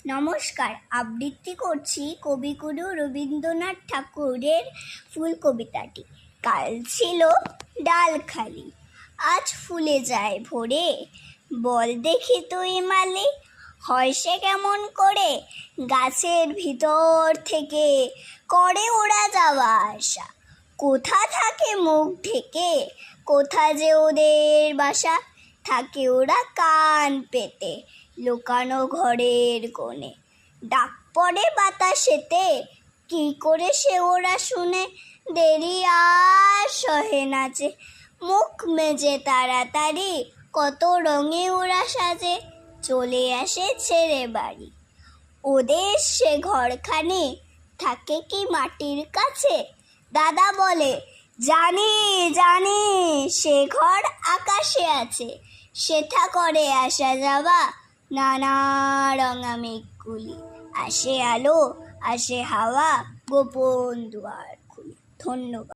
নমস্কার, আবৃত্তি করছি কবিগুরু রবীন্দ্রনাথ ঠাকুরের ফুল কবিতাটি। কাল ছিল ডালখালি, আজ ফুলে যায় ভরে। বল দেখি তুই মালি, হয় সে কেমন করে? গাছের ভিতর থেকে করে ওরা যাওয়া আসা, কোথা থাকে মুখ ঢেকে, কোথা যে ওদের বাসা। থাকে ওরা কান পেতে লুকানো ঘরের কোণে, ডাক পড়ে বাতাসেতে, কি করে সে ওরা শুনে। দেরি আর সহে নাচে, মুখ মেজে তাড়াতাড়ি, কত রঙে ওরা সাজে। চলে আসে ছেড়ে বাড়ি, ওদের সে ঘরখানি থাকে কি মাটির কাছে। দাদা বলে, জানি জানি সে ঘর আকাশে আছে, সেথা করে আসা যাওয়া নানা রঙা মেঘগুলি। আসে আলো, আসে হাওয়া, গোপন দুয়ার খুলি। ধন্যবাদ।